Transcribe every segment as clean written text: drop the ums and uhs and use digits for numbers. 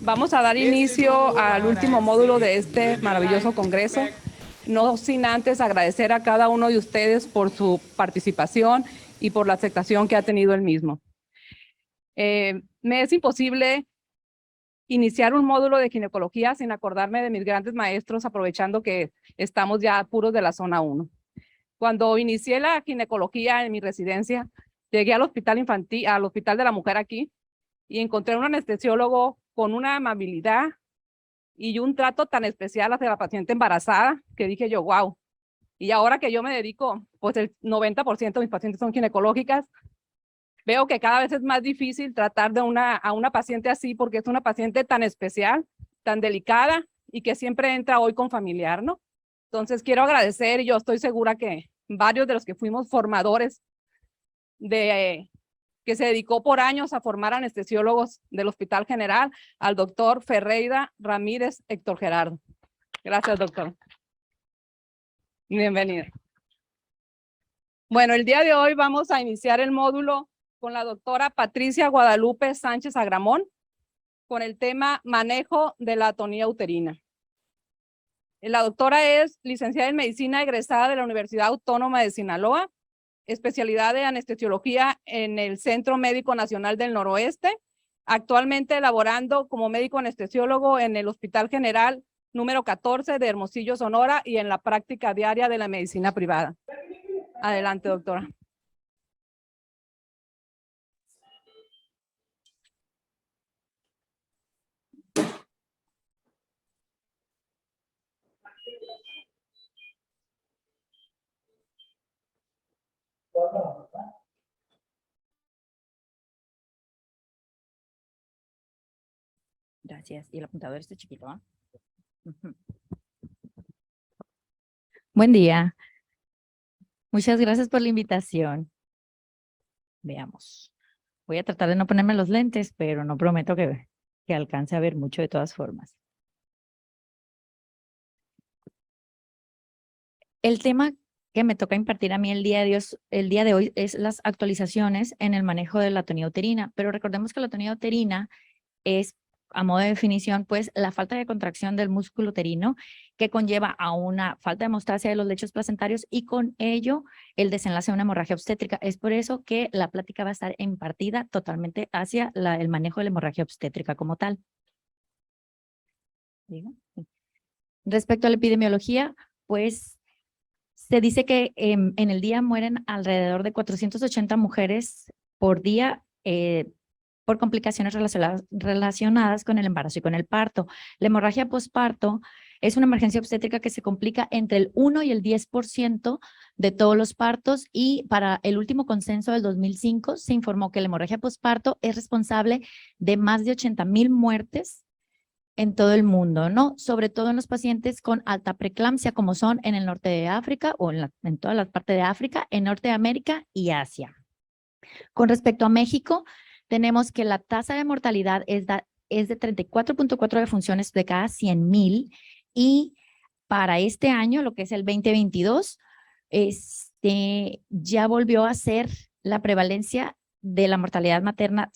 Vamos a dar inicio al último módulo de este maravilloso congreso, no sin antes agradecer a cada uno de ustedes por su participación y por la aceptación que ha tenido el mismo. Me es imposible iniciar un módulo de ginecología sin acordarme de mis grandes maestros, aprovechando que estamos ya puros de la zona 1. Cuando inicié la ginecología en mi residencia, llegué al hospital infantil, al hospital de la mujer aquí, y encontré un anestesiólogo con una amabilidad y un trato tan especial hacia la paciente embarazada que dije yo, wow. Y ahora que yo me dedico, pues el 90% de mis pacientes son ginecológicas, veo que cada vez es más difícil tratar a una paciente así porque es una paciente tan especial, tan delicada y que siempre entra hoy con familiar, ¿no? Entonces quiero agradecer, y yo estoy segura que varios de los que fuimos formadores que se dedicó por años a formar anestesiólogos del Hospital General, al doctor Ferreira Ramírez Héctor Gerardo. Gracias, doctor. Bienvenido. Bueno, el día de hoy vamos a iniciar el módulo con la doctora Patricia Guadalupe Sánchez Agramón, con el tema manejo de la atonía uterina. La doctora es licenciada en medicina egresada de la Universidad Autónoma de Sinaloa, especialidad de anestesiología en el Centro Médico Nacional del Noroeste, actualmente laborando como médico anestesiólogo en el Hospital General número 14 de Hermosillo, Sonora, y en la práctica diaria de la medicina privada. Adelante, doctora. Gracias. Y el apuntador está chiquito, ¿ah? Buen día. Muchas gracias por la invitación. Veamos. Voy a tratar de no ponerme los lentes, pero no prometo que alcance a ver mucho de todas formas. El tema que me toca impartir a mí el día de hoy es las actualizaciones en el manejo de la atonía uterina, pero recordemos que la atonía uterina es, a modo de definición, pues la falta de contracción del músculo uterino que conlleva a una falta de hemostasia de los lechos placentarios y con ello el desenlace de una hemorragia obstétrica. Es por eso que la plática va a estar impartida totalmente hacia el manejo de la hemorragia obstétrica como tal. Respecto a la epidemiología, pues se dice que en el día mueren alrededor de 480 mujeres por día por complicaciones relacionadas con el embarazo y con el parto. La hemorragia posparto es una emergencia obstétrica que se complica entre el 1 y el 10% de todos los partos, y para el último consenso del 2005 se informó que la hemorragia posparto es responsable de más de 80,000 muertes en todo el mundo, ¿no? Sobre todo en los pacientes con alta preeclampsia, como son en el norte de África o en toda la parte de África, en Norteamérica y Asia. Con respecto a México, tenemos que la tasa de mortalidad es de 34.4 defunciones de cada 100,000, y para este año, lo que es el 2022, ya volvió a ser la prevalencia de la mortalidad materna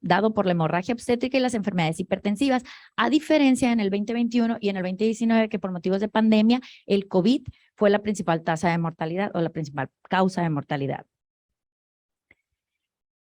dado por la hemorragia obstétrica y las enfermedades hipertensivas, a diferencia en el 2021 y en el 2019, que por motivos de pandemia, el COVID fue la principal tasa de mortalidad o la principal causa de mortalidad.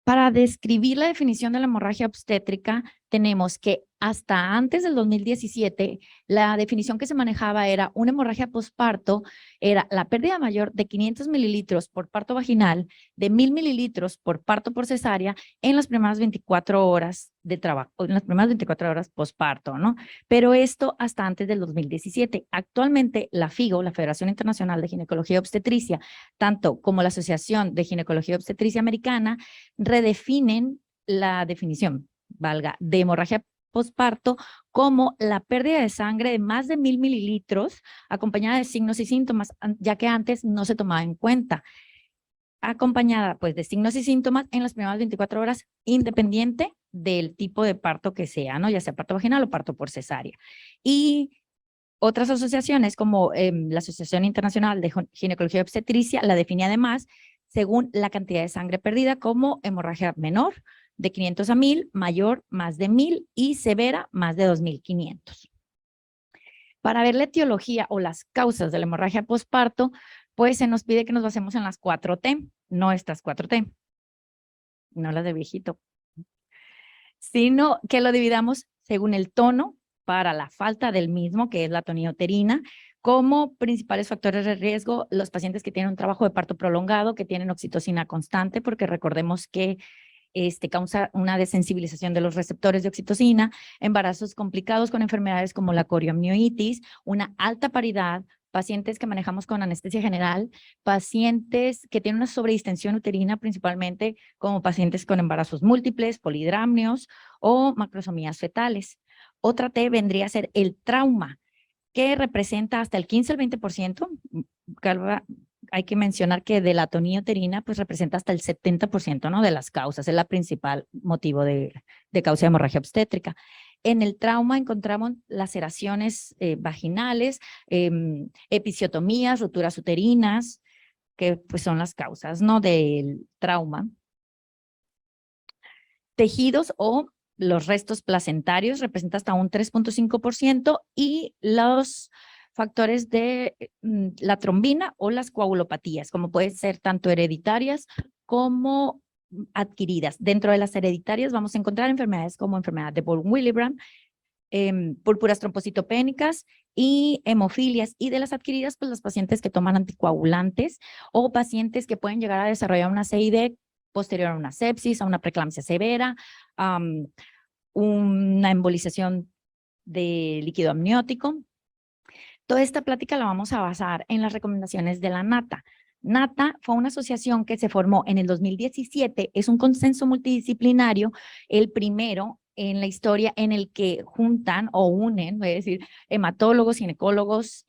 Para describir la definición de la hemorragia obstétrica, tenemos que hasta antes del 2017, la definición que se manejaba era una hemorragia posparto, era la pérdida mayor de 500 mililitros por parto vaginal, de 1,000 mililitros por parto por cesárea en las primeras 24 horas de trabajo, en las primeras 24 horas posparto, ¿no? Pero esto hasta antes del 2017. Actualmente la FIGO, la Federación Internacional de Ginecología y Obstetricia, tanto como la Asociación de Ginecología y Obstetricia Americana, redefinen la definición, de hemorragia posparto como la pérdida de sangre de más de 1,000 mililitros acompañada de signos y síntomas, ya que antes no se tomaba en cuenta. Acompañada pues de signos y síntomas en las primeras 24 horas, independiente del tipo de parto que sea, ¿no? Ya sea parto vaginal o parto por cesárea. Y otras asociaciones como la Asociación Internacional de Ginecología y Obstetricia la define además según la cantidad de sangre perdida como hemorragia menor, de 500 a 1000, mayor más de 1000 y severa más de 2500. Para ver la etiología o las causas de la hemorragia posparto, pues se nos pide que nos basemos en las 4T, no estas 4T, no las de viejito, sino que lo dividamos según el tono para la falta del mismo, que es la tonioterina, como principales factores de riesgo, los pacientes que tienen un trabajo de parto prolongado, que tienen oxitocina constante, porque recordemos que causa una desensibilización de los receptores de oxitocina, embarazos complicados con enfermedades como la coriomiolitis, una alta paridad, pacientes que manejamos con anestesia general, pacientes que tienen una sobredistensión uterina, principalmente como pacientes con embarazos múltiples, polidramnios o macrosomías fetales. Otra T vendría a ser el trauma, que representa hasta el 15 al 20%. Hay que mencionar que de la atonía uterina, pues representa hasta el 70%, ¿no? De las causas, es la principal motivo de causa de hemorragia obstétrica. En el trauma encontramos laceraciones vaginales, episiotomías, roturas uterinas, que pues son las causas, ¿no? Del trauma. Tejidos o los restos placentarios representan hasta un 3.5% y los factores de la trombina o las coagulopatías, como pueden ser tanto hereditarias como adquiridas. Dentro de las hereditarias vamos a encontrar enfermedades como enfermedad de Bourne-Willebrand, púrpuras trombocitopénicas y hemofilias. Y de las adquiridas, pues los pacientes que toman anticoagulantes o pacientes que pueden llegar a desarrollar una CID posterior a una sepsis, a una preeclampsia severa, una embolización de líquido amniótico. Toda esta plática la vamos a basar en las recomendaciones de la NATA. NATA fue una asociación que se formó en el 2017, es un consenso multidisciplinario, el primero en la historia en el que juntan o unen, voy a decir, hematólogos, ginecólogos,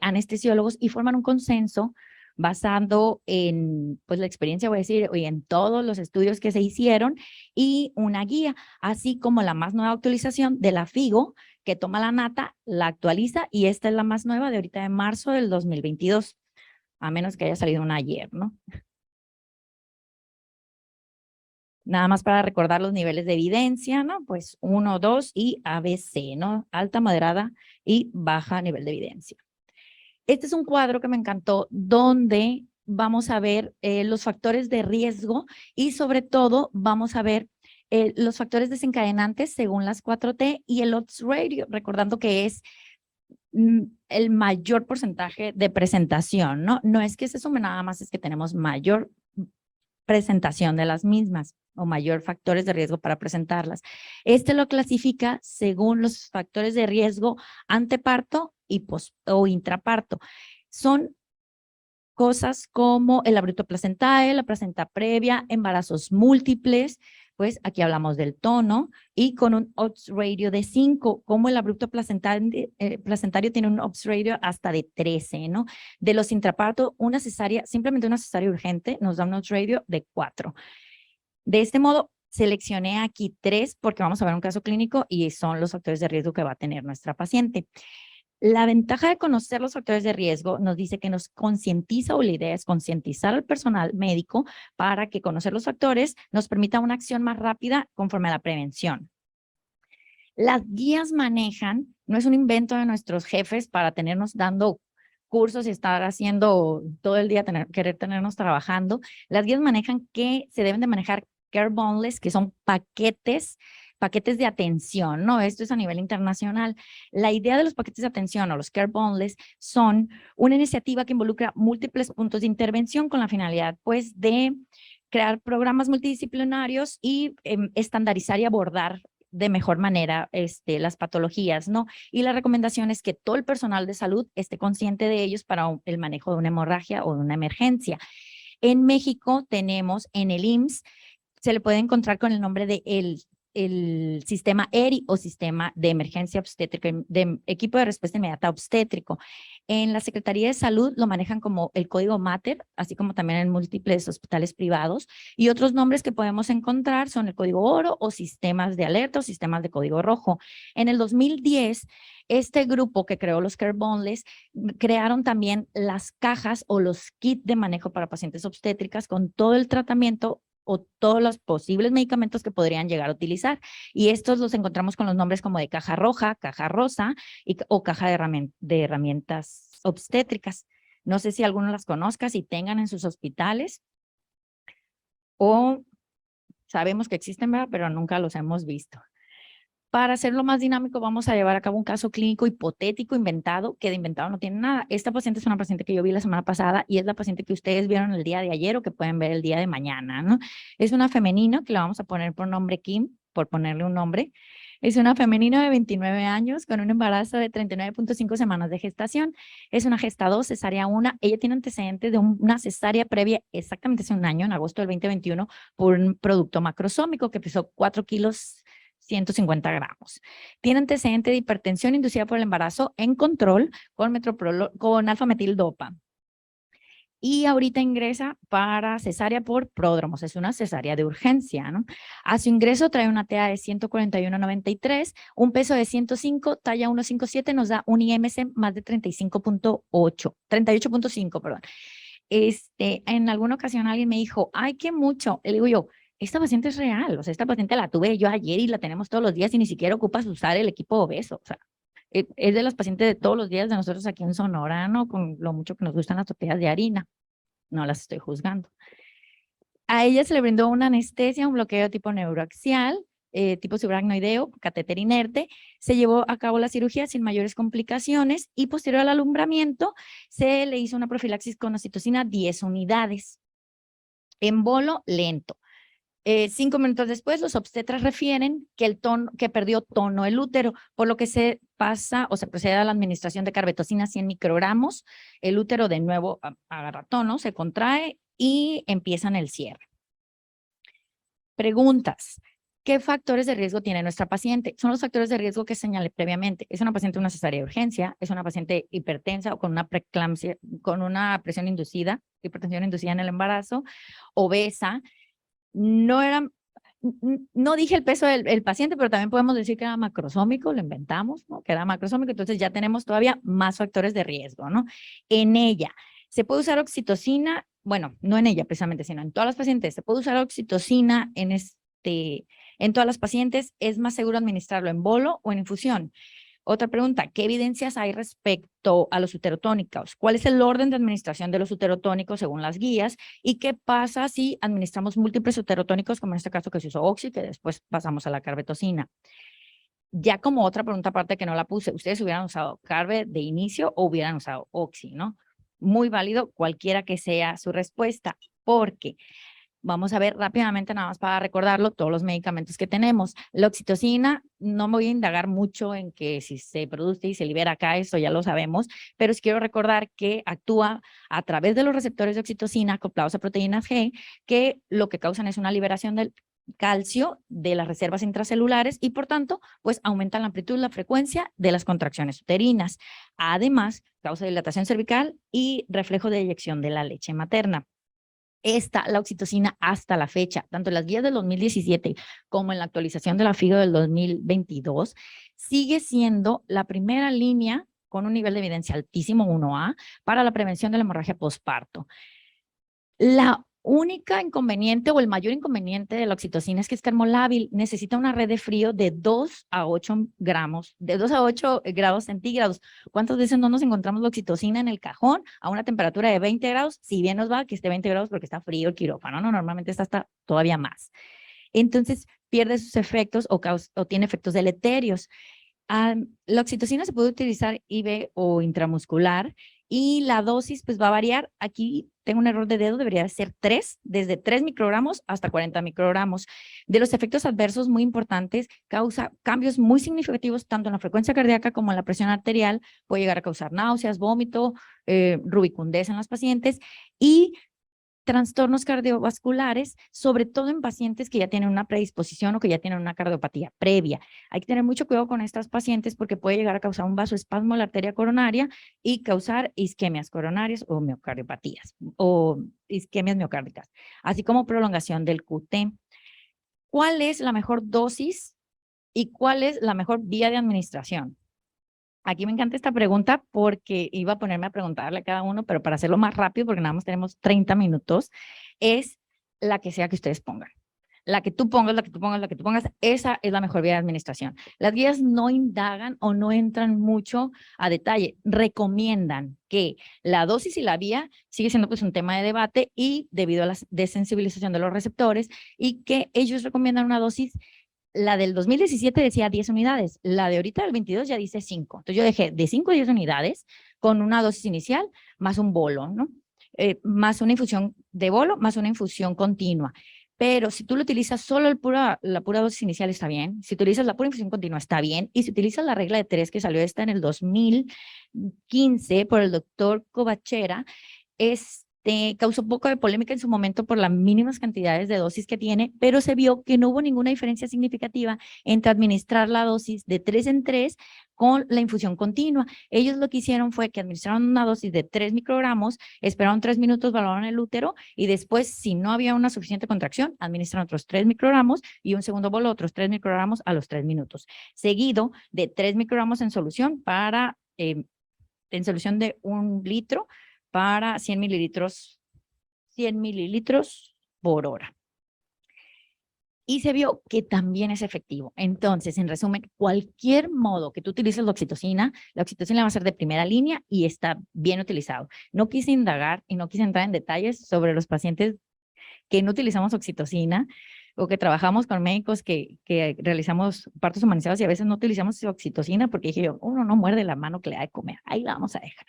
anestesiólogos y forman un consenso basado en pues la experiencia, voy a decir, y en todos los estudios que se hicieron y una guía, así como la más nueva actualización de la FIGO, que toma la NATA, la actualiza y esta es la más nueva de ahorita de marzo del 2022, a menos que haya salido una ayer, ¿no? Nada más para recordar los niveles de evidencia, ¿no? Pues 1, 2 y ABC, ¿no? Alta, moderada y baja nivel de evidencia. Este es un cuadro que me encantó donde vamos a ver los factores de riesgo y sobre todo vamos a ver los factores desencadenantes según las 4T y el odds ratio, recordando que es el mayor porcentaje de presentación, ¿no? No es que se sume nada más, es que tenemos mayor presentación de las mismas o mayor factores de riesgo para presentarlas. Este lo clasifica según los factores de riesgo anteparto y o intraparto. Son cosas como el abrupto placentae, la placenta previa, embarazos múltiples, pues aquí hablamos del tono y con un odds ratio de 5, como el abrupto placentario tiene un odds ratio hasta de 13, ¿no? De los intraparto, una cesárea, simplemente una cesárea urgente nos da un odds ratio de 4. De este modo, seleccioné aquí 3 porque vamos a ver un caso clínico y son los factores de riesgo que va a tener nuestra paciente. La ventaja de conocer los factores de riesgo nos dice que nos concientiza, o la idea es concientizar al personal médico para que conocer los factores nos permita una acción más rápida conforme a la prevención. Las guías manejan, no es un invento de nuestros jefes para tenernos dando cursos y estar haciendo todo el día, querer tenernos trabajando. Las guías manejan que se deben de manejar care bundles, que son paquetes de atención, ¿no? Esto es a nivel internacional. La idea de los paquetes de atención o los care bundles son una iniciativa que involucra múltiples puntos de intervención con la finalidad, pues, de crear programas multidisciplinarios y estandarizar y abordar de mejor manera las patologías, ¿no? Y la recomendación es que todo el personal de salud esté consciente de ellos para el manejo de una hemorragia o de una emergencia. En México tenemos en el IMSS, se le puede encontrar con el nombre de el sistema ERI o sistema de emergencia obstétrica, de equipo de respuesta inmediata obstétrico. En la Secretaría de Salud lo manejan como el código MATER, así como también en múltiples hospitales privados. Y otros nombres que podemos encontrar son el código oro o sistemas de alerta o sistemas de código rojo. En el 2010, este grupo que creó los care bundles crearon también las cajas o los kits de manejo para pacientes obstétricas con todo el tratamiento o todos los posibles medicamentos que podrían llegar a utilizar. Y estos los encontramos con los nombres como de caja roja, caja rosa o caja de herramientas obstétricas. No sé si alguno las conozca, si tengan en sus hospitales o sabemos que existen, ¿verdad? Pero nunca los hemos visto. Para hacerlo más dinámico, vamos a llevar a cabo un caso clínico hipotético, inventado, que de inventado no tiene nada. Esta paciente es una paciente que yo vi la semana pasada y es la paciente que ustedes vieron el día de ayer o que pueden ver el día de mañana, ¿no? Es una femenina que le vamos a poner por nombre Kim, por ponerle un nombre. Es una femenina de 29 años con un embarazo de 39.5 semanas de gestación. Es una gesta 2, cesárea 1. Ella tiene antecedentes de una cesárea previa exactamente hace un año, en agosto del 2021, por un producto macrosómico que pesó 4 kilos 150 gramos. Tiene antecedente de hipertensión inducida por el embarazo en control con alfa-metildopa. Y ahorita ingresa para cesárea por pródromos, es una cesárea de urgencia, ¿no? A su ingreso trae una TA de 141.93, un peso de 105, talla 157, nos da un IMC más de 38.5, perdón. En alguna ocasión alguien me dijo, ay, qué mucho. Le digo yo, esta paciente es real, o sea, esta paciente la tuve yo ayer y la tenemos todos los días y ni siquiera ocupas usar el equipo obeso, o sea, es de las pacientes de todos los días de nosotros aquí en Sonora, ¿no? Con lo mucho que nos gustan las tortillas de harina, no las estoy juzgando. A ella se le brindó una anestesia, un bloqueo tipo neuroaxial, tipo subaracnoideo, catéter inerte, se llevó a cabo la cirugía sin mayores complicaciones y posterior al alumbramiento se le hizo una profilaxis con oxitocina 10 unidades. Embolo lento. 5 minutos después, los obstetras refieren que perdió tono el útero, por lo que se pasa o se procede a la administración de carbetocina 100 microgramos. El útero de nuevo agarra tono, se contrae y empiezan el cierre. Preguntas. ¿Qué factores de riesgo tiene nuestra paciente? Son los factores de riesgo que señalé previamente. Es una paciente de una cesárea de urgencia, es una paciente hipertensa o con una preeclampsia, con una presión inducida, hipertensión inducida en el embarazo, obesa. No dije el peso del paciente, pero también podemos decir que era macrosómico, lo inventamos, ¿no? Que era macrosómico, entonces ya tenemos todavía más factores de riesgo, ¿no? En ella, ¿se puede usar oxitocina? Bueno, no en ella precisamente, sino en todas las pacientes. ¿Se puede usar oxitocina en todas las pacientes? ¿Es más seguro administrarlo en bolo o en infusión? Otra pregunta, ¿qué evidencias hay respecto a los uterotónicos? ¿Cuál es el orden de administración de los uterotónicos según las guías? ¿Y qué pasa si administramos múltiples uterotónicos, como en este caso que se usó oxi, que después pasamos a la carbetocina? Ya como otra pregunta aparte que no la puse, ¿ustedes hubieran usado carbe de inicio o hubieran usado oxi, no? Muy válido cualquiera que sea su respuesta, porque vamos a ver rápidamente, nada más para recordarlo, todos los medicamentos que tenemos. La oxitocina, no me voy a indagar mucho en que si se produce y se libera acá, eso ya lo sabemos, pero os quiero recordar que actúa a través de los receptores de oxitocina acoplados a proteínas G, que lo que causan es una liberación del calcio de las reservas intracelulares y por tanto, pues aumenta la amplitud y la frecuencia de las contracciones uterinas. Además, causa dilatación cervical y reflejo de eyección de la leche materna. La oxitocina hasta la fecha, tanto en las guías del 2017 como en la actualización de la FIGO del 2022, sigue siendo la primera línea con un nivel de evidencia altísimo, 1A, para la prevención de la hemorragia postparto. La única inconveniente o el mayor inconveniente de la oxitocina es que es termolábil, necesita una red de frío de 2 a 8 gramos, de 2 a 8 grados centígrados. ¿Cuántas veces no nos encontramos la oxitocina en el cajón a una temperatura de 20 grados? Si bien nos va que esté 20 grados porque está frío el quirófano, ¿no? Normalmente está hasta todavía más. Entonces pierde sus efectos o tiene efectos deleterios. La oxitocina se puede utilizar IV o intramuscular y la dosis pues va a variar. Aquí tengo un error de dedo, debería ser 3, desde 3 microgramos hasta 40 microgramos. De los efectos adversos muy importantes, causa cambios muy significativos tanto en la frecuencia cardíaca como en la presión arterial, puede llegar a causar náuseas, vómito, rubicundez en las pacientes y trastornos cardiovasculares, sobre todo en pacientes que ya tienen una predisposición o que ya tienen una cardiopatía previa. Hay que tener mucho cuidado con estas pacientes porque puede llegar a causar un vasoespasmo en la arteria coronaria y causar isquemias coronarias o miocardiopatías o isquemias miocárdicas, así como prolongación del QT. ¿Cuál es la mejor dosis y cuál es la mejor vía de administración? Aquí me encanta esta pregunta porque iba a ponerme a preguntarle a cada uno, pero para hacerlo más rápido, porque nada más tenemos 30 minutos, es la que sea que ustedes pongan. La que tú pongas, la que tú pongas, la que tú pongas, esa es la mejor vía de administración. Las guías no indagan o no entran mucho a detalle. Recomiendan que la dosis y la vía sigue siendo pues un tema de debate y debido a la desensibilización de los receptores y que ellos recomiendan una dosis. La del 2017 decía 10 unidades, la de ahorita del 22 ya dice 5. Entonces yo dejé de 5 a 10 unidades con una dosis inicial más un bolo, ¿no? Más una infusión de bolo, más una infusión continua. Pero si tú lo utilizas solo la pura dosis inicial está bien, si utilizas la pura infusión continua está bien, y si utilizas la regla de 3 que salió esta en el 2015 por el doctor Covachera, causó un poco de polémica en su momento por las mínimas cantidades de dosis que tiene, pero se vio que no hubo ninguna diferencia significativa entre administrar la dosis de 3 en 3 con la infusión continua. Ellos lo que hicieron fue que administraron una dosis de 3 microgramos, esperaron 3 minutos, valoraron el útero y después, si no había una suficiente contracción, administraron otros 3 microgramos y un segundo bolo, otros 3 microgramos a los 3 minutos, seguido de 3 microgramos en solución en solución de 1 litro para 100 mililitros por hora. Y se vio que también es efectivo. Entonces, en resumen, cualquier modo que tú utilices la oxitocina va a ser de primera línea y está bien utilizado. No quise indagar y no quise entrar en detalles sobre los pacientes que no utilizamos oxitocina o que trabajamos con médicos que realizamos partos humanizados y a veces no utilizamos oxitocina porque dije yo, uno no muerde la mano que le da de comer, ahí la vamos a dejar.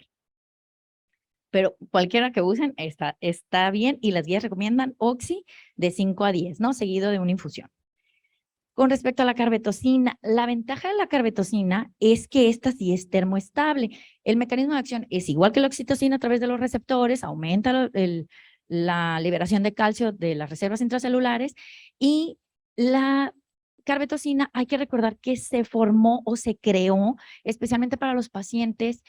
Pero cualquiera que usen está bien y las guías recomiendan oxi de 5 a 10, ¿no? Seguido de una infusión. Con respecto a la carbetocina, la ventaja de la carbetocina es que esta sí es termoestable. El mecanismo de acción es igual que la oxitocina a través de los receptores, aumenta la liberación de calcio de las reservas intracelulares y la carbetocina hay que recordar que se formó o se creó especialmente para los pacientes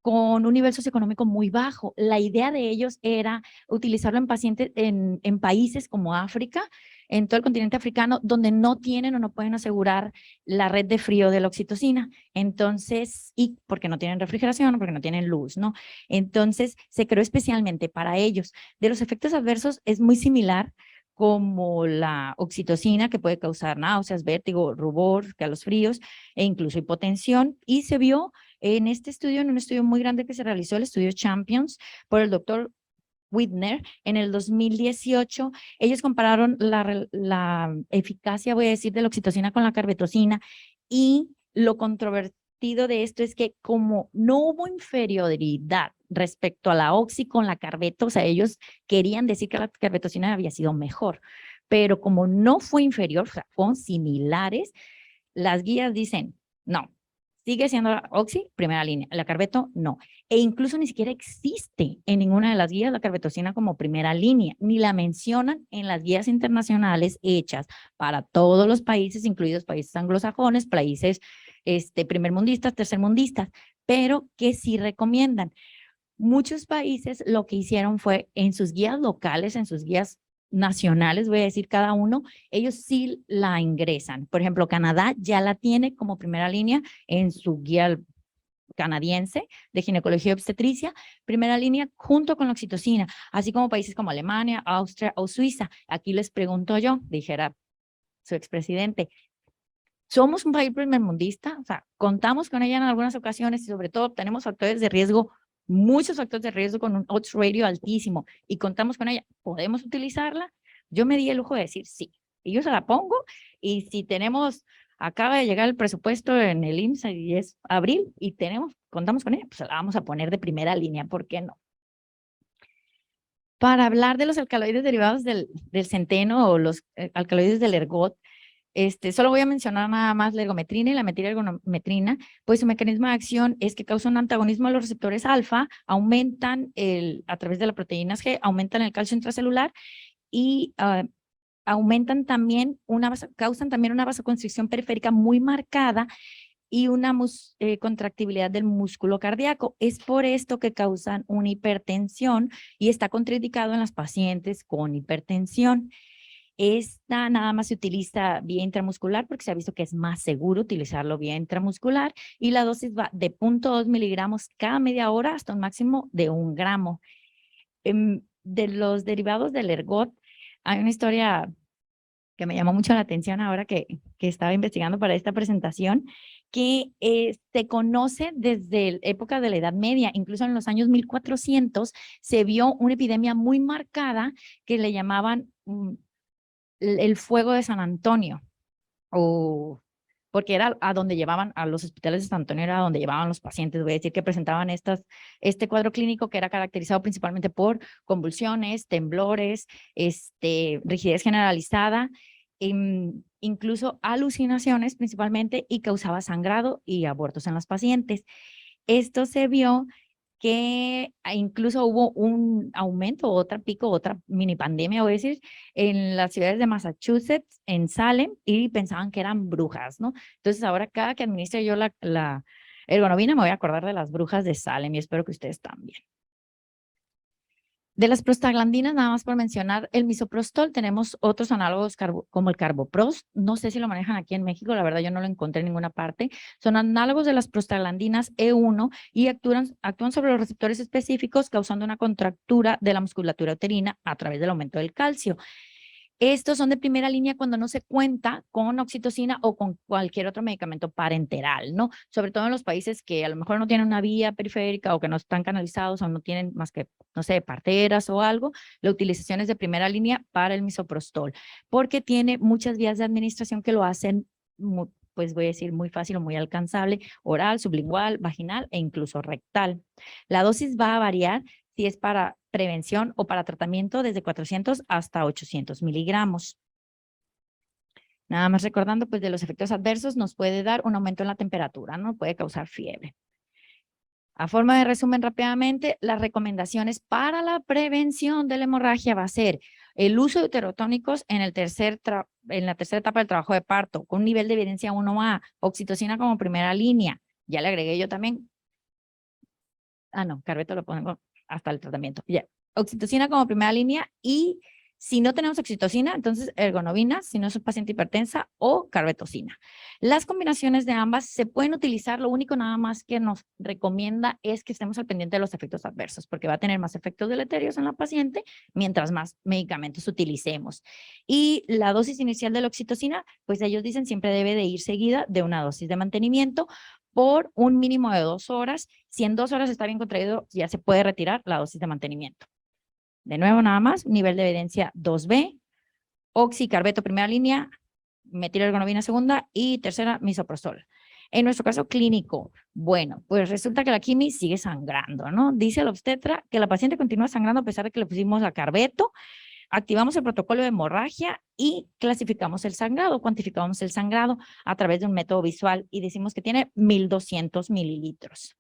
con un nivel socioeconómico muy bajo. La idea de ellos era utilizarlo en pacientes en países como África, en todo el continente africano, donde no tienen o no pueden asegurar la red de frío de la oxitocina. Entonces, y porque no tienen refrigeración, porque no tienen luz, ¿no? Entonces, se creó especialmente para ellos. De los efectos adversos es muy similar como la oxitocina, que puede causar náuseas, vértigo, rubor, fríos e incluso hipotensión. Y se vio en este estudio, en un estudio muy grande que se realizó, el estudio Champions, por el doctor Whitner, en el 2018, ellos compararon la eficacia, voy a decir, de la oxitocina con la carbetocina y lo controvertido de esto es que como no hubo inferioridad respecto a la oxi con la carbeto, o sea, ellos querían decir que la carbetocina había sido mejor, pero como no fue inferior, o sea, fueron similares, las guías dicen, no, sigue siendo la oxi, primera línea, la carbeto, no. E incluso ni siquiera existe en ninguna de las guías la carbetocina como primera línea, ni la mencionan en las guías internacionales hechas para todos los países, incluidos países anglosajones, países primermundistas, tercermundistas, pero que sí recomiendan. Muchos países lo que hicieron fue en sus guías locales, en sus guías nacionales, voy a decir cada uno, ellos sí la ingresan. Por ejemplo, Canadá ya la tiene como primera línea en su guía canadiense de ginecología y obstetricia, primera línea junto con la oxitocina, así como países como Alemania, Austria o Suiza. Aquí les pregunto yo, dijera su expresidente, ¿somos un país primermundista? O sea, contamos con ella en algunas ocasiones y sobre todo tenemos factores de riesgo, muchos factores de riesgo con un odds ratio altísimo y contamos con ella. ¿Podemos utilizarla? Yo me di el lujo de decir sí. Y yo se la pongo y si acaba de llegar el presupuesto en el IMSS y es abril y contamos con ella, pues la vamos a poner de primera línea, ¿por qué no? Para hablar de los alcaloides derivados del centeno o los alcaloides del ergot, solo voy a mencionar nada más la ergometrina y la metilergometrina, pues su mecanismo de acción es que causa un antagonismo a los receptores alfa, aumentan a través de las proteínas G, aumentan el calcio intracelular y causan también una vasoconstricción periférica muy marcada y una contractibilidad del músculo cardíaco. Es por esto que causan una hipertensión y está contraindicado en las pacientes con hipertensión. Esta nada más se utiliza vía intramuscular porque se ha visto que es más seguro utilizarlo vía intramuscular y la dosis va de 0.2 miligramos cada media hora hasta un máximo de 1 gramo. De los derivados del ergot, Hay una historia que me llamó mucho la atención ahora que estaba investigando para esta presentación, que se conoce desde la época de la Edad Media, incluso en los años 1400 se vio una epidemia muy marcada que le llamaban el fuego de San Antonio, o porque era a donde llevaban, a los hospitales de San Antonio era donde llevaban los pacientes, voy a decir que presentaban este cuadro clínico que era caracterizado principalmente por convulsiones, temblores, rigidez generalizada, incluso alucinaciones principalmente, y causaba sangrado y abortos en los pacientes. Esto se vio que incluso hubo un aumento, otra pico, otra mini pandemia, voy a decir, en las ciudades de Massachusetts, en Salem, y pensaban que eran brujas, ¿no? Entonces ahora cada que administre yo la ergonovina me voy a acordar de las brujas de Salem y espero que ustedes también. De las prostaglandinas, nada más por mencionar, el misoprostol, tenemos otros análogos como el carboprost, no sé si lo manejan aquí en México, la verdad yo no lo encontré en ninguna parte, son análogos de las prostaglandinas E1 y actúan sobre los receptores específicos causando una contractura de la musculatura uterina a través del aumento del calcio. Estos son de primera línea cuando no se cuenta con oxitocina o con cualquier otro medicamento parenteral, ¿no? Sobre todo en los países que a lo mejor no tienen una vía periférica o que no están canalizados o no tienen más que, no sé, parteras o algo, la utilización es de primera línea para el misoprostol, porque tiene muchas vías de administración que lo hacen, pues voy a decir, muy fácil o muy alcanzable, oral, sublingual, vaginal e incluso rectal. La dosis va a variar si es para prevención o para tratamiento desde 400 hasta 800 miligramos. Nada más recordando, pues de los efectos adversos nos puede dar un aumento en la temperatura, ¿no? Puede causar fiebre. A forma de resumen rápidamente, las recomendaciones para la prevención de la hemorragia va a ser el uso de uterotónicos en la tercera etapa del trabajo de parto, con un nivel de evidencia 1A, oxitocina como primera línea. Ya le agregué yo también. No, carbeto lo pongo hasta el tratamiento. Ya. Oxitocina como primera línea, y si no tenemos oxitocina, entonces ergonovina, si no es un paciente hipertensa, o carbetocina. Las combinaciones de ambas se pueden utilizar, lo único nada más que nos recomienda es que estemos al pendiente de los efectos adversos, porque va a tener más efectos deleterios en la paciente mientras más medicamentos utilicemos. Y la dosis inicial de la oxitocina, pues ellos dicen siempre debe de ir seguida de una dosis de mantenimiento por un mínimo de 2 horas. Si en 2 horas está bien contraído, ya se puede retirar la dosis de mantenimiento. De nuevo, nada más, nivel de evidencia 2B, oxicarbeto primera línea, metilergonovina segunda y tercera, misoprostol. En nuestro caso clínico, bueno, pues resulta que la quimi sigue sangrando, ¿no? Dice el obstetra que la paciente continúa sangrando a pesar de que le pusimos la carbeto. Activamos el protocolo de hemorragia y clasificamos el sangrado, cuantificamos el sangrado a través de un método visual y decimos que tiene 1200 mililitros.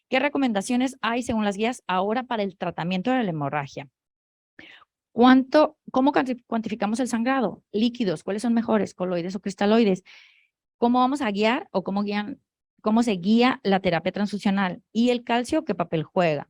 ¿Qué recomendaciones hay según las guías ahora para el tratamiento de la hemorragia? ¿Cómo cuantificamos el sangrado? Líquidos, ¿cuáles son mejores? ¿Coloides o cristaloides? ¿Cómo vamos a guiar o cómo se guía la terapia transfusional? ¿Y el calcio qué papel juega?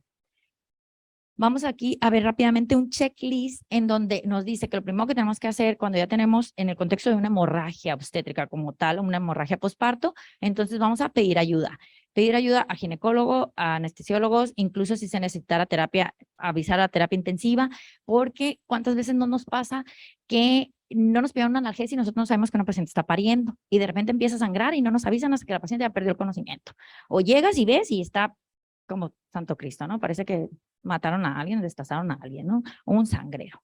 Vamos aquí a ver rápidamente un checklist en donde nos dice que lo primero que tenemos que hacer cuando ya tenemos en el contexto de una hemorragia obstétrica como tal, una hemorragia posparto, entonces vamos a pedir ayuda. Pedir ayuda a ginecólogo, a anestesiólogos, incluso si se necesitara terapia, avisar a terapia intensiva, porque cuántas veces no nos pasa que no nos pidieron una analgesia y nosotros no sabemos que una paciente está pariendo y de repente empieza a sangrar y no nos avisan hasta que la paciente ya perdió el conocimiento. O llegas y ves y está como Santo Cristo, ¿no? Parece que mataron a alguien, destazaron a alguien, ¿no? Un sangrero.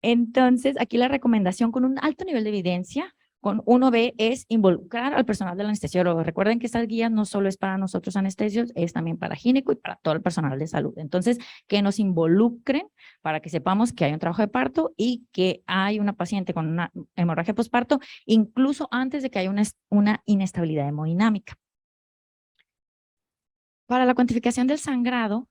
Entonces, aquí la recomendación con un alto nivel de evidencia, con 1B, es involucrar al personal del anestesiólogo. Recuerden que esta guía no solo es para nosotros anestesios, es también para gineco y para todo el personal de salud. Entonces, que nos involucren para que sepamos que hay un trabajo de parto y que hay una paciente con una hemorragia posparto, incluso antes de que haya una inestabilidad hemodinámica. Para la cuantificación del sangrado,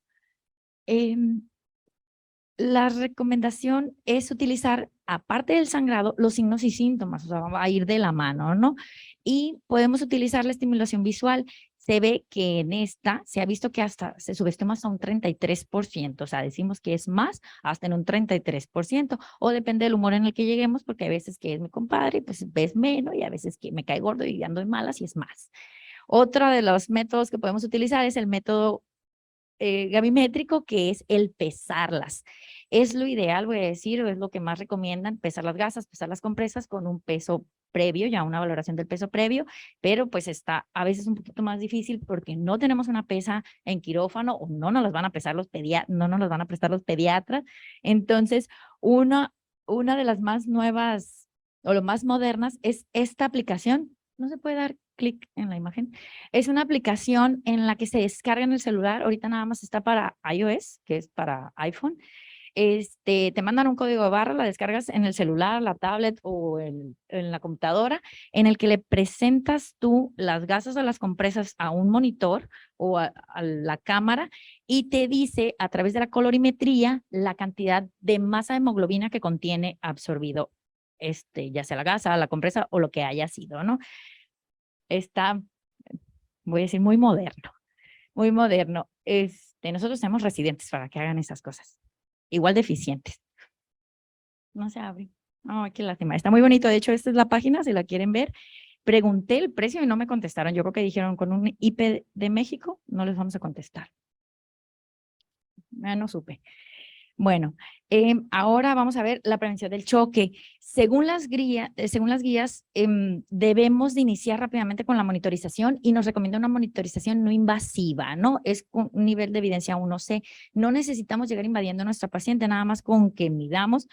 la recomendación es utilizar, aparte del sangrado, los signos y síntomas, o sea, va a ir de la mano, ¿no? Y podemos utilizar la estimulación visual. Se ve que en esta se ha visto que hasta se subestima hasta un 33%, o sea, decimos que es más hasta en un 33%, o depende del humor en el que lleguemos, porque hay veces que es mi compadre, pues ves menos, y a veces que me cae gordo y ando de malas y es más. Otro de los métodos que podemos utilizar es el método gravimétrico, que es el pesarlas. Es lo ideal, voy a decir, o es lo que más recomiendan, pesar las gasas, pesar las compresas con un peso previo, ya una valoración del peso previo, pero pues está a veces un poquito más difícil porque no tenemos una pesa en quirófano o no nos las van a pesar no nos las van a prestar los pediatras. Entonces, una de las más nuevas o lo más modernas es esta aplicación. No se puede dar clic en la imagen. Es una aplicación en la que se descarga en el celular. Ahorita nada más está para iOS, que es para iPhone. Te mandan un código de barra, la descargas en el celular, la tablet o en la computadora, en el que le presentas tú las gasas o las compresas a un monitor o a la cámara y te dice a través de la colorimetría la cantidad de masa de hemoglobina que contiene absorbido, ya sea la gasa, la compresa o lo que haya sido, ¿no? Está, voy a decir, muy moderno, muy moderno. Nosotros tenemos residentes para que hagan esas cosas igual de eficientes. No se abre. Ay, qué lástima. Está muy bonito. De hecho, esta es la página, si la quieren ver. Pregunté el precio y no me contestaron. Yo creo que dijeron con un IP de México, no les vamos a contestar. No supe. Bueno, ahora vamos a ver la prevención del choque. Según las guías, debemos de iniciar rápidamente con la monitorización y nos recomienda una monitorización no invasiva, ¿no? Es un nivel de evidencia 1C. No necesitamos llegar invadiendo a nuestra paciente, nada más con que midamos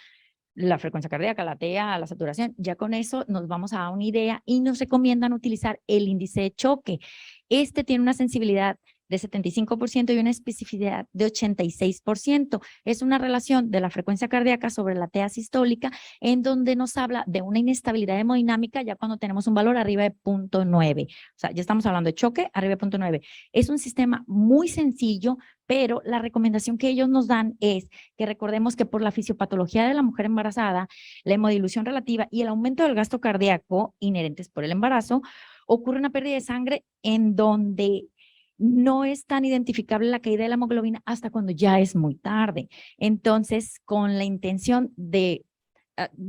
la frecuencia cardíaca, la TA, la saturación. Ya con eso nos vamos a dar una idea y nos recomiendan utilizar el índice de choque. Tiene una sensibilidad de 75% y una especificidad de 86%. Es una relación de la frecuencia cardíaca sobre la TA sistólica en donde nos habla de una inestabilidad hemodinámica ya cuando tenemos un valor arriba de 0.9. O sea, ya estamos hablando de choque arriba de 0.9. Es un sistema muy sencillo, pero la recomendación que ellos nos dan es que recordemos que por la fisiopatología de la mujer embarazada, la hemodilución relativa y el aumento del gasto cardíaco inherentes por el embarazo, ocurre una pérdida de sangre en donde no es tan identificable la caída de la hemoglobina hasta cuando ya es muy tarde. Entonces, con la intención de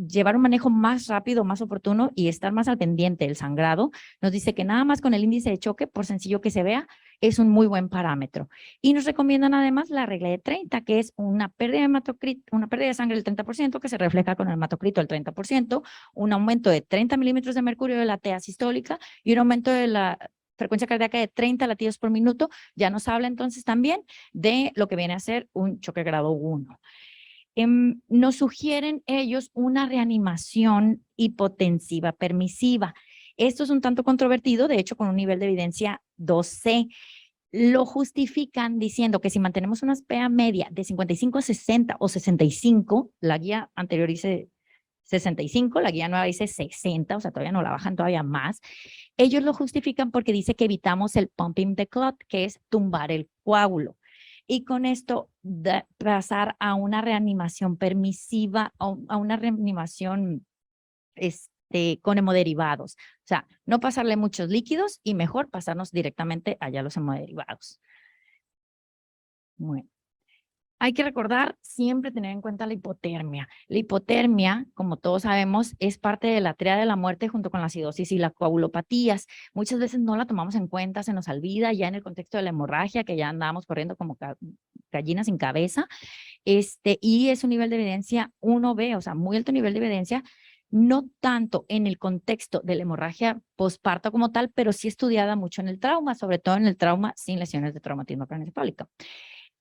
llevar un manejo más rápido, más oportuno y estar más al pendiente del sangrado, nos dice que nada más con el índice de choque, por sencillo que se vea, es un muy buen parámetro. Y nos recomiendan además la regla de 30, que es una pérdida de hematocrito, una pérdida de sangre del 30%, que se refleja con el hematocrito del 30%, un aumento de 30 milímetros de mercurio de la TA sistólica y un aumento de la frecuencia cardíaca de 30 latidos por minuto. Ya nos habla entonces también de lo que viene a ser un choque grado 1. Nos sugieren ellos una reanimación hipotensiva permisiva. Esto es un tanto controvertido, de hecho, con un nivel de evidencia 2C. Lo justifican diciendo que si mantenemos una SPA media de 55 a 60 o 65, la guía anterior dice 65, la guía nueva dice 60, o sea, todavía no la bajan todavía más. Ellos lo justifican porque dice que evitamos el pumping the clot, que es tumbar el coágulo. Y con esto pasar a una reanimación permisiva, a una reanimación con hemoderivados. O sea, no pasarle muchos líquidos y mejor pasarnos directamente allá a los hemoderivados. Bueno. Hay que recordar siempre tener en cuenta la hipotermia. La hipotermia, como todos sabemos, es parte de la tríada de la muerte junto con la acidosis y las coagulopatías. Muchas veces no la tomamos en cuenta, se nos olvida ya en el contexto de la hemorragia, que ya andábamos corriendo como gallinas sin cabeza. Y es un nivel de evidencia 1B, o sea, muy alto nivel de evidencia, no tanto en el contexto de la hemorragia posparto como tal, pero sí estudiada mucho en el trauma, sobre todo en el trauma sin lesiones de traumatismo craneoencefálico.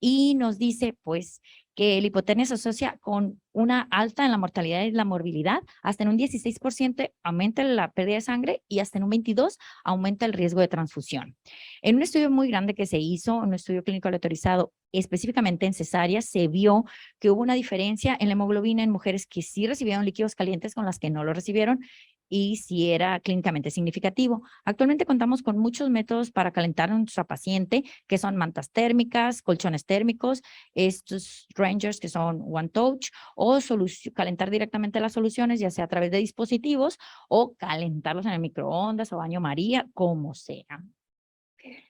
Y nos dice, pues, que la hipotermia se asocia con una alta en la mortalidad y la morbilidad, hasta en un 16% aumenta la pérdida de sangre y hasta en un 22% aumenta el riesgo de transfusión. En un estudio muy grande que se hizo, un estudio clínico aleatorizado, específicamente en cesáreas, se vio que hubo una diferencia en la hemoglobina en mujeres que sí recibieron líquidos calientes con las que no lo recibieron, y si era clínicamente significativo. Actualmente contamos con muchos métodos para calentar a nuestra paciente, que son mantas térmicas, colchones térmicos, estos Rangers que son One Touch, o calentar directamente las soluciones, ya sea a través de dispositivos o calentarlos en el microondas o baño María, como sea.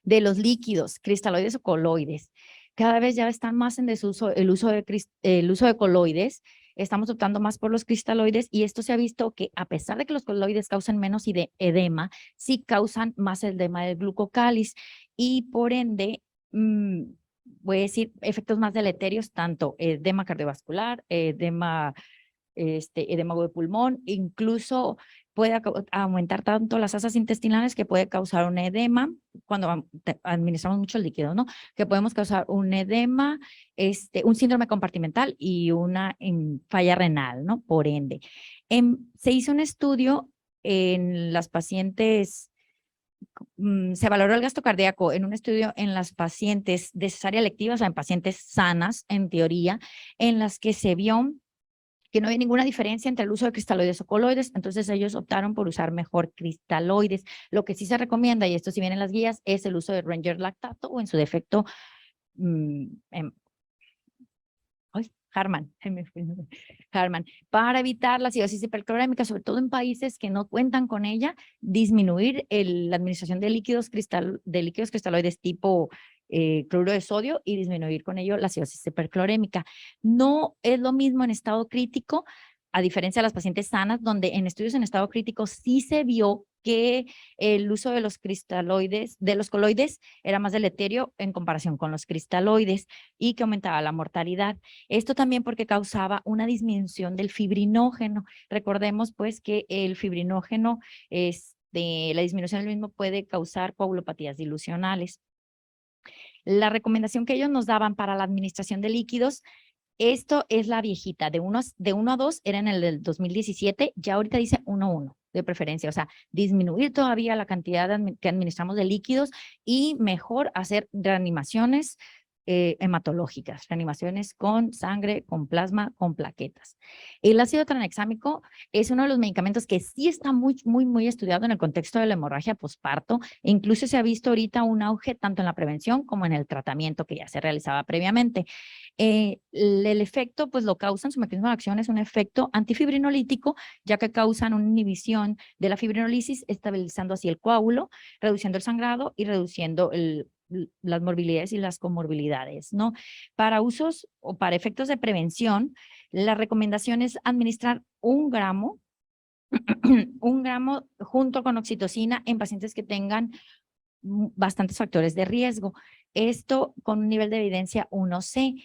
De los líquidos, cristaloides o coloides, cada vez ya están más en desuso el uso de coloides. Estamos optando más por los cristaloides y esto se ha visto que a pesar de que los coloides causan menos edema, sí causan más edema del glucocáliz y por ende voy a decir, efectos más deleterios, tanto edema cardiovascular, edema de pulmón, incluso puede aumentar tanto las asas intestinales que puede causar un edema cuando administramos mucho líquido, ¿no? Que podemos causar un edema, un síndrome compartimental y una falla renal, ¿no? Por ende. Se hizo un estudio en las pacientes, se valoró el gasto cardíaco en un estudio en las pacientes de cesárea electiva, o sea, en pacientes sanas, en teoría, en las que se vio que no había ninguna diferencia entre el uso de cristaloides o coloides, entonces ellos optaron por usar mejor cristaloides. Lo que sí se recomienda, y esto sí viene en las guías, es el uso de Ranger lactato o en su defecto, Harman, Harman, para evitar la acidosis hiperclorémica, sobre todo en países que no cuentan con ella, disminuir la administración de líquidos cristaloides tipo cloruro de sodio y disminuir con ello la acidosis hiperclorémica. No es lo mismo en estado crítico, a diferencia de las pacientes sanas, donde en estudios en estado crítico sí se vio que el uso de los cristaloides, de los coloides, era más deleterio en comparación con los cristaloides y que aumentaba la mortalidad. Esto también porque causaba una disminución del fibrinógeno. Recordemos pues que el fibrinógeno, la disminución del mismo puede causar coagulopatías dilucionales. La recomendación que ellos nos daban para la administración de líquidos, esto es la viejita, de 1 a 2 era en el del 2017, ya ahorita dice 1 a 1 de preferencia, o sea, disminuir todavía la cantidad que administramos de líquidos y mejor hacer reanimaciones hematológicas, reanimaciones con sangre, con plasma, con plaquetas. El ácido tranexámico es uno de los medicamentos que sí está muy estudiado en el contexto de la hemorragia posparto. Incluso se ha visto ahorita un auge tanto en la prevención como en el tratamiento que ya se realizaba previamente. El efecto, pues lo causan, su mecanismo de acción es un efecto antifibrinolítico, ya que causan una inhibición de la fibrinolisis, estabilizando así el coágulo, reduciendo el sangrado y reduciendo las morbilidades y las comorbilidades, ¿no? Para usos o para efectos de prevención, la recomendación es administrar 1 gramo, 1 gramo junto con oxitocina en pacientes que tengan bastantes factores de riesgo. Esto con un nivel de evidencia 1C.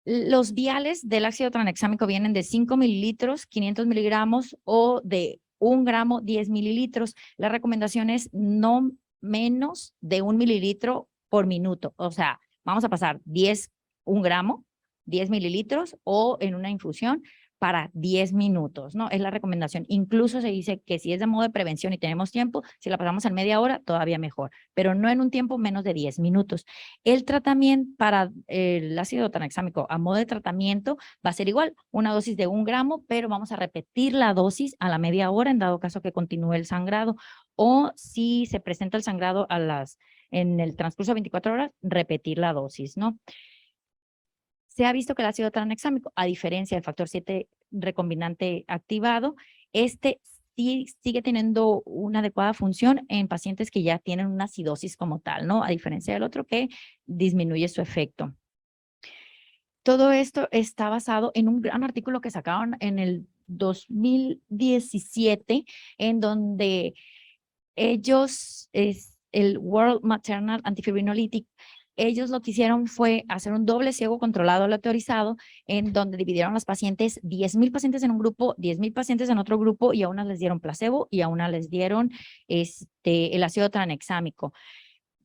Los viales del ácido tranexámico vienen de 5 mililitros, 500 miligramos o de 1 gramo, 10 mililitros. La recomendación es no menos de 1 mililitro por minuto. O sea, vamos a pasar 1 gramo, 10 mililitros o en una infusión para 10 minutos, ¿no? Es la recomendación. Incluso se dice que si es de modo de prevención y tenemos tiempo, si la pasamos en media hora, todavía mejor, pero no en un tiempo menos de 10 minutos. El tratamiento para el ácido tranexámico a modo de tratamiento va a ser igual, una dosis de 1 gramo, pero vamos a repetir la dosis a la media hora en dado caso que continúe el sangrado, o si se presenta el sangrado en el transcurso de 24 horas, repetir la dosis, ¿no? Se ha visto que el ácido tranexámico, a diferencia del factor 7 recombinante activado, sí sigue teniendo una adecuada función en pacientes que ya tienen una acidosis como tal, ¿no? A diferencia del otro que disminuye su efecto. Todo esto está basado en un gran artículo que sacaron en el 2017, en donde ellos, el World Maternal Antifibrinolytic, ellos lo que hicieron fue hacer un doble ciego controlado aleatorizado en donde dividieron a los pacientes, 10,000 pacientes en un grupo, 10,000 pacientes en otro grupo y a unas les dieron placebo y a unas les dieron el ácido tranexámico.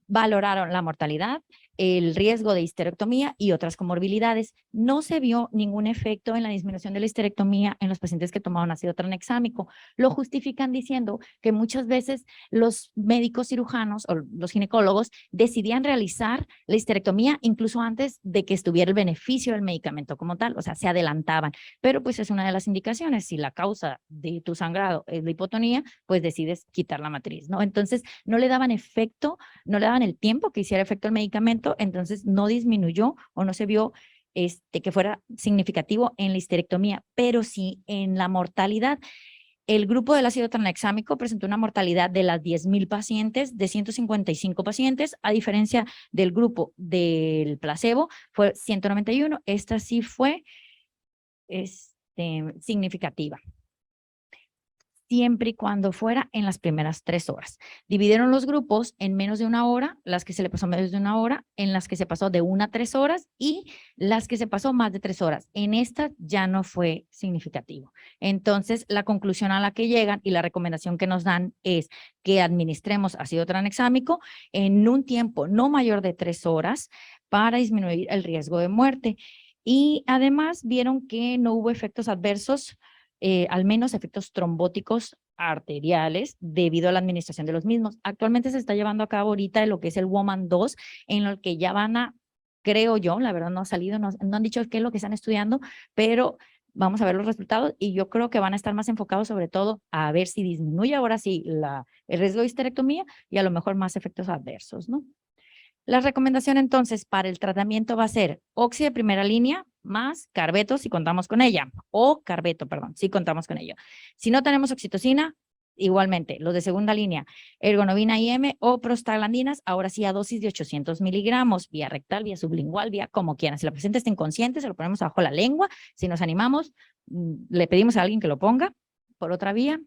Valoraron la mortalidad, el riesgo de histerectomía y otras comorbilidades. No se vio ningún efecto en la disminución de la histerectomía en los pacientes que tomaban ácido tranexámico. Lo justifican diciendo que muchas veces los médicos cirujanos o los ginecólogos decidían realizar la histerectomía incluso antes de que estuviera el beneficio del medicamento como tal, o sea, se adelantaban. Pero pues es una de las indicaciones, si la causa de tu sangrado es la hipotonía, pues decides quitar la matriz, ¿no? Entonces, no le daban efecto, no le daban el tiempo que hiciera efecto el medicamento, entonces no disminuyó o no se vio que fuera significativo en la histerectomía, pero sí en la mortalidad. El grupo del ácido tranexámico presentó una mortalidad de las 10,000 pacientes, de 155 pacientes, a diferencia del grupo del placebo, fue 191. Esta sí fue significativa. siempre y cuando fuera en las primeras 3 horas. Dividieron los grupos en menos de 1 hora, las que se le pasó menos de 1 hora, en las que se pasó de 1 a 3 horas y las que se pasó más de 3 horas. En esta ya no fue significativo. Entonces, la conclusión a la que llegan y la recomendación que nos dan es que administremos ácido tranexámico en un tiempo no mayor de 3 horas para disminuir el riesgo de muerte. Y además vieron que no hubo efectos adversos, al menos efectos trombóticos arteriales debido a la administración de los mismos. Actualmente se está llevando a cabo ahorita lo que es el WOMAN 2, en lo que ya van a, creo yo, la verdad no ha salido, no han dicho qué es lo que están estudiando, pero vamos a ver los resultados y yo creo que van a estar más enfocados sobre todo a ver si disminuye ahora sí el riesgo de histerectomía y a lo mejor más efectos adversos, ¿no? La recomendación entonces para el tratamiento va a ser oxi de primera línea más carbeto si contamos con ella, o carbeto, perdón, si contamos con ello. Si no tenemos oxitocina, igualmente, los de segunda línea, ergonovina IM o prostaglandinas, ahora sí a dosis de 800 miligramos, vía rectal, vía sublingual, vía como quieran. Si la paciente está inconsciente, se lo ponemos abajo la lengua. Si nos animamos, le pedimos a alguien que lo ponga por otra vía,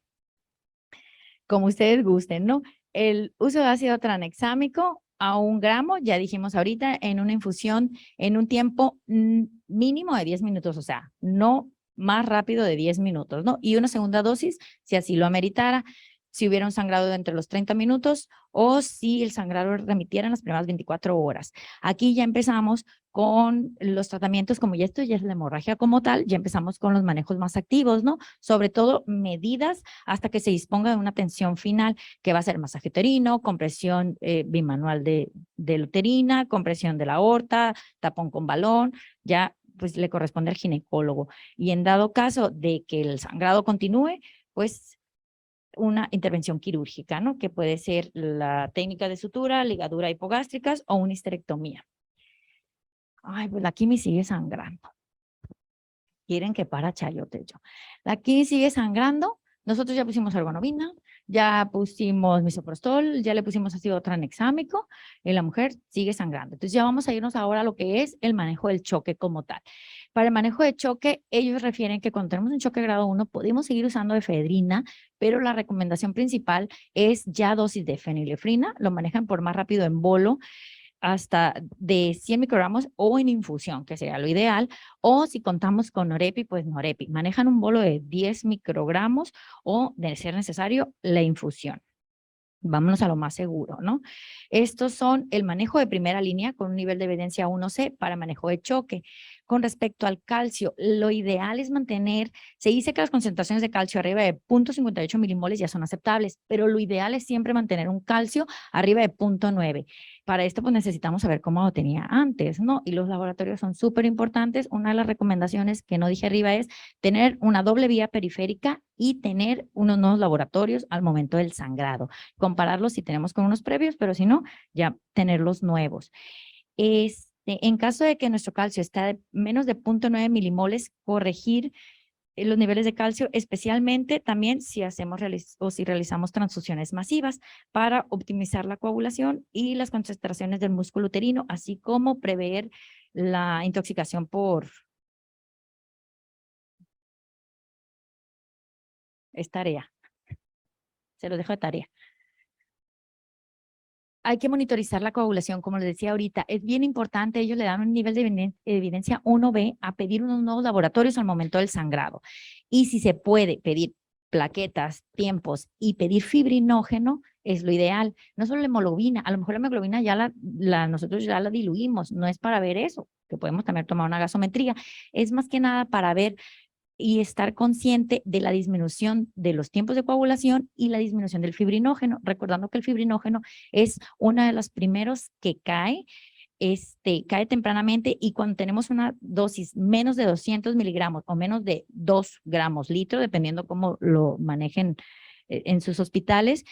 como ustedes gusten, ¿no? El uso de ácido tranexámico a 1 gramo, ya dijimos ahorita, en una infusión en un tiempo mínimo de 10 minutos, o sea, no más rápido de 10 minutos, ¿no? Y una segunda dosis, si así lo ameritara, si hubiera un sangrado de entre los 30 minutos o si el sangrado remitiera en las primeras 24 horas. Aquí ya empezamos con los tratamientos, como ya esto ya es la hemorragia como tal, ya empezamos con los manejos más activos, ¿no? Sobre todo medidas hasta que se disponga de una tensión final, que va a ser masaje uterino, compresión bimanual de la uterina, compresión de la aorta, tapón con balón, ya pues le corresponde al ginecólogo. Y en dado caso de que el sangrado continúe, pues una intervención quirúrgica, ¿no? Que puede ser la técnica de sutura, ligadura hipogástricas o una histerectomía. Ay, pues la Kimi sigue sangrando. Quieren que para chayote yo. La Kimi sigue sangrando. Nosotros ya pusimos ergonovina, ya pusimos misoprostol, ya le pusimos ácido tranexámico y la mujer sigue sangrando. Entonces ya vamos a irnos ahora a lo que es el manejo del choque como tal. Para el manejo de choque, ellos refieren que cuando tenemos un choque grado 1 podemos seguir usando efedrina, pero la recomendación principal es ya dosis de fenilefrina, lo manejan por más rápido en bolo, hasta de 100 microgramos o en infusión, que sería lo ideal, o si contamos con Norepi, pues Norepi. Manejan un bolo de 10 microgramos o, de ser necesario, la infusión. Vámonos a lo más seguro, ¿no? Estos son el manejo de primera línea con un nivel de evidencia 1C para manejo de choque. Con respecto al calcio, lo ideal es mantener, se dice que las concentraciones de calcio arriba de 0.58 milimoles ya son aceptables, pero lo ideal es siempre mantener un calcio arriba de 0.9. Para esto, pues necesitamos saber cómo lo tenía antes, ¿no? Y los laboratorios son súper importantes. Una de las recomendaciones que no dije arriba es tener una doble vía periférica y tener unos nuevos laboratorios al momento del sangrado. Compararlos si tenemos con unos previos, pero si no, ya tener los nuevos. En caso de que nuestro calcio está de menos de 0.9 milimoles, corregir los niveles de calcio, especialmente también si hacemos si realizamos transfusiones masivas para optimizar la coagulación y las concentraciones del músculo uterino, así como prever la intoxicación por tarea. Se los dejo de tarea. Hay que monitorizar la coagulación, como les decía ahorita. Es bien importante, ellos le dan un nivel de evidencia 1B a pedir unos nuevos laboratorios al momento del sangrado. Y si se puede pedir plaquetas, tiempos y pedir fibrinógeno, es lo ideal. No solo la hemoglobina, a lo mejor la hemoglobina ya nosotros ya la diluimos, no es para ver eso, que podemos también tomar una gasometría, es más que nada para ver y estar consciente de la disminución de los tiempos de coagulación y la disminución del fibrinógeno, recordando que el fibrinógeno es uno de los primeros que cae, cae tempranamente y cuando tenemos una dosis menos de 200 miligramos o menos de 2 gramos litro, dependiendo cómo lo manejen en sus hospitales,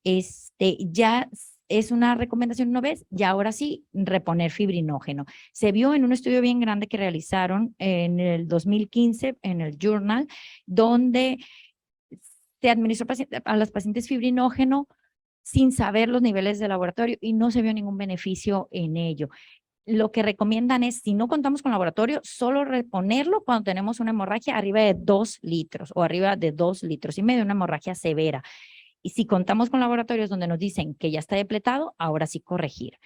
ya es una recomendación una vez, y ahora sí, reponer fibrinógeno. Se vio en un estudio bien grande que realizaron en el 2015 en el Journal, donde se administró a las pacientes fibrinógeno sin saber los niveles de laboratorio y no se vio ningún beneficio en ello. lo que recomiendan es, si no contamos con laboratorio, solo reponerlo cuando tenemos una hemorragia arriba de 2 litros o arriba de 2,5 litros, una hemorragia severa. Y si contamos con laboratorios donde nos dicen que ya está depletado, ahora sí corregir.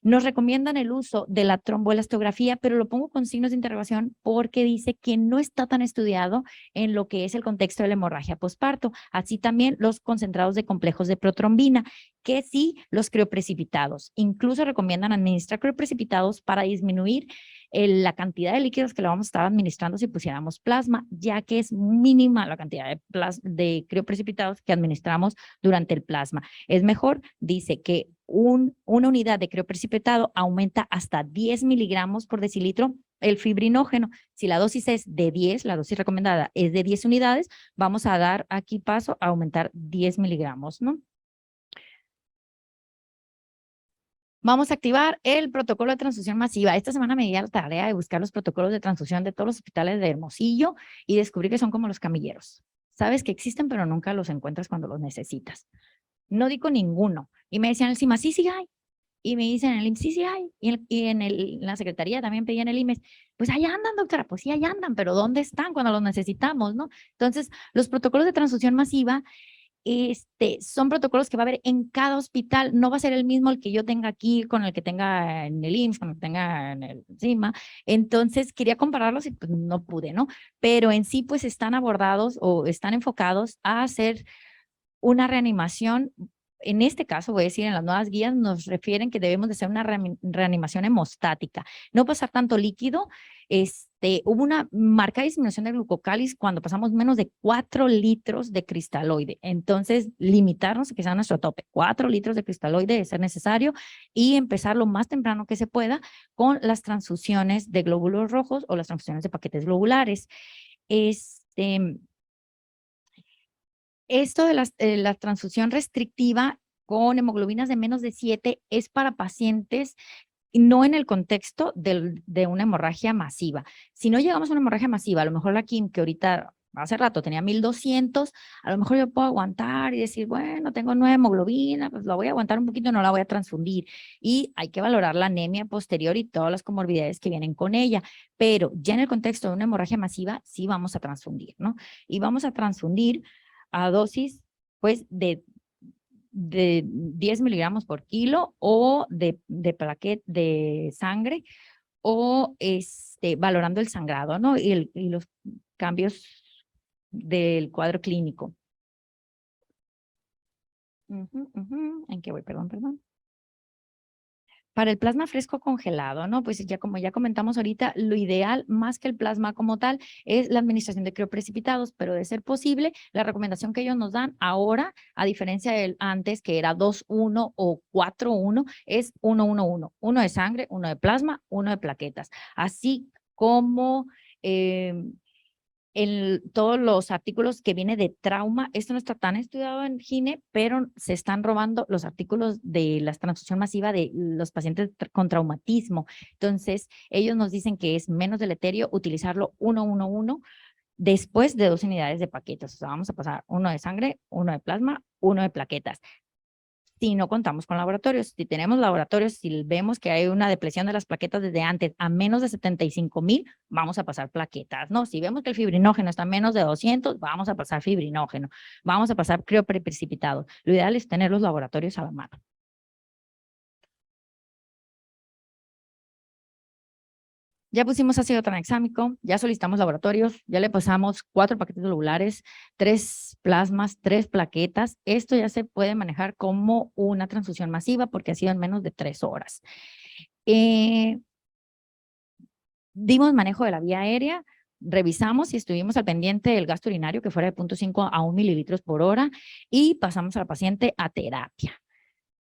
Nos recomiendan el uso de la tromboelastografía, pero lo pongo con signos de interrogación porque dice que no está tan estudiado en lo que es el contexto de la hemorragia posparto. Así también los concentrados de complejos de protrombina, que sí los crioprecipitados. Incluso recomiendan administrar crioprecipitados para disminuir la cantidad de líquidos que le vamos a estar administrando si pusiéramos plasma, ya que es mínima la cantidad de crioprecipitados que administramos durante el plasma. Es mejor, dice que una unidad de crioprecipitado aumenta hasta 10 miligramos por decilitro el fibrinógeno. Si la dosis es de 10, la dosis recomendada es de 10 unidades, vamos a dar aquí paso a aumentar 10 miligramos, ¿no? Vamos a activar el protocolo de transfusión masiva. Esta semana me di a la tarea de buscar los protocolos de transfusión de todos los hospitales de Hermosillo y descubrí que son como los camilleros. Sabes que existen, pero nunca los encuentras cuando los necesitas. No digo ninguno. Y me decían encima, sí, sí hay. Y me dicen en el IMSS, sí, sí hay. Y en la secretaría también pedían el IMSS. Pues allá andan, doctora. Pues sí, allá andan, pero ¿dónde están cuando los necesitamos, no? Entonces, los protocolos de transfusión masiva son protocolos que va a haber en cada hospital. No va a ser el mismo el que yo tenga aquí con el que tenga en el IMSS, con el que tenga en el CIMA. Entonces, quería compararlos y pues no pude, ¿no? Pero en sí, pues están abordados o están enfocados a hacer una reanimación. En este caso, voy a decir, en las nuevas guías nos refieren que debemos de hacer una reanimación hemostática, no pasar tanto líquido. Hubo una marcada disminución de glucocálisis cuando pasamos menos de 4 litros de cristaloide. Entonces, limitarnos a que sea nuestro tope, 4 litros de cristaloide de ser necesario y empezar lo más temprano que se pueda con las transfusiones de glóbulos rojos o las transfusiones de paquetes globulares. Esto de la transfusión restrictiva con hemoglobinas de menos de 7 es para pacientes no en el contexto de una hemorragia masiva. Si no llegamos a una hemorragia masiva, a lo mejor la Kim, que ahorita hace rato tenía 1200, a lo mejor yo puedo aguantar y decir, bueno, tengo 9 hemoglobina, pues la voy a aguantar un poquito, no la voy a transfundir. Y hay que valorar la anemia posterior y todas las comorbilidades que vienen con ella. Pero ya en el contexto de una hemorragia masiva, sí vamos a transfundir, ¿no? Y vamos a transfundir a dosis, pues, de 10 miligramos por kilo o de plaquet de sangre o valorando el sangrado, ¿no? Y los cambios del cuadro clínico. ¿En qué voy? Perdón. Para el plasma fresco congelado, ¿no? Pues ya como ya comentamos ahorita, lo ideal más que el plasma como tal es la administración de crioprecipitados, pero de ser posible, la recomendación que ellos nos dan ahora, a diferencia del antes que era 2-1 o 4-1, es 1-1-1, uno de sangre, uno de plasma, uno de plaquetas. Así como en todos los artículos que viene de trauma, esto no está tan estudiado en GINE, pero se están robando los artículos de la transfusión masiva de los pacientes con traumatismo. Entonces, ellos nos dicen que es menos deleterio utilizarlo 1-1-1 después de 2 unidades de paquetes. O sea, vamos a pasar uno de sangre, uno de plasma, uno de plaquetas. Si no contamos con laboratorios, si tenemos laboratorios, si vemos que hay una depresión de las plaquetas desde antes a menos de 75,000, vamos a pasar plaquetas, ¿no? Si vemos que el fibrinógeno está a menos de 200, vamos a pasar fibrinógeno, vamos a pasar crioprecipitado. Lo ideal es tener los laboratorios a la mano. Ya pusimos ácido tranexámico, ya solicitamos laboratorios, ya le pasamos 4 paquetes globulares, 3 plasmas, 3 plaquetas. Esto ya se puede manejar como una transfusión masiva porque ha sido en menos de 3 horas. Dimos manejo de la vía aérea, revisamos y estuvimos al pendiente del gasto urinario que fuera de 0.5 a 1 mililitros por hora y pasamos a la paciente a terapia.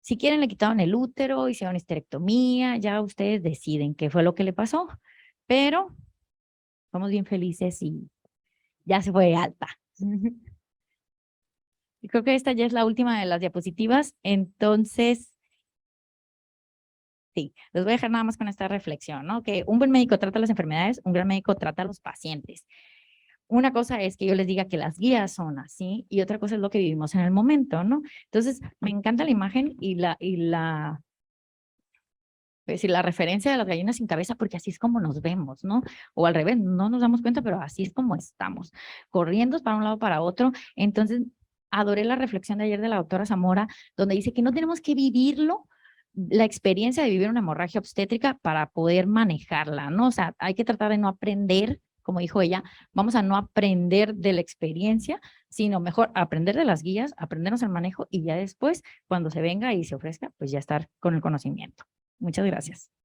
Si quieren, le quitaron el útero, hicieron histerectomía, ya ustedes deciden qué fue lo que le pasó, pero somos bien felices y ya se fue alta. Y creo que esta ya es la última de las diapositivas, entonces, sí, les voy a dejar nada más con esta reflexión, ¿no? Que un buen médico trata las enfermedades, un gran médico trata a los pacientes. Una cosa es que yo les diga que las guías son así y otra cosa es lo que vivimos en el momento, ¿no? Entonces, me encanta la imagen y la Es decir, la referencia de las gallinas sin cabeza, porque así es como nos vemos, ¿no? O al revés, no nos damos cuenta, pero así es como estamos, corriendo para un lado para otro. Entonces, adoré la reflexión de ayer de la doctora Zamora, donde dice que no tenemos que vivirlo, la experiencia de vivir una hemorragia obstétrica para poder manejarla, ¿no? O sea, hay que tratar de no aprender, como dijo ella, vamos a no aprender de la experiencia, sino mejor aprender de las guías, aprendernos el manejo y ya después, cuando se venga y se ofrezca, pues ya estar con el conocimiento. Muchas gracias.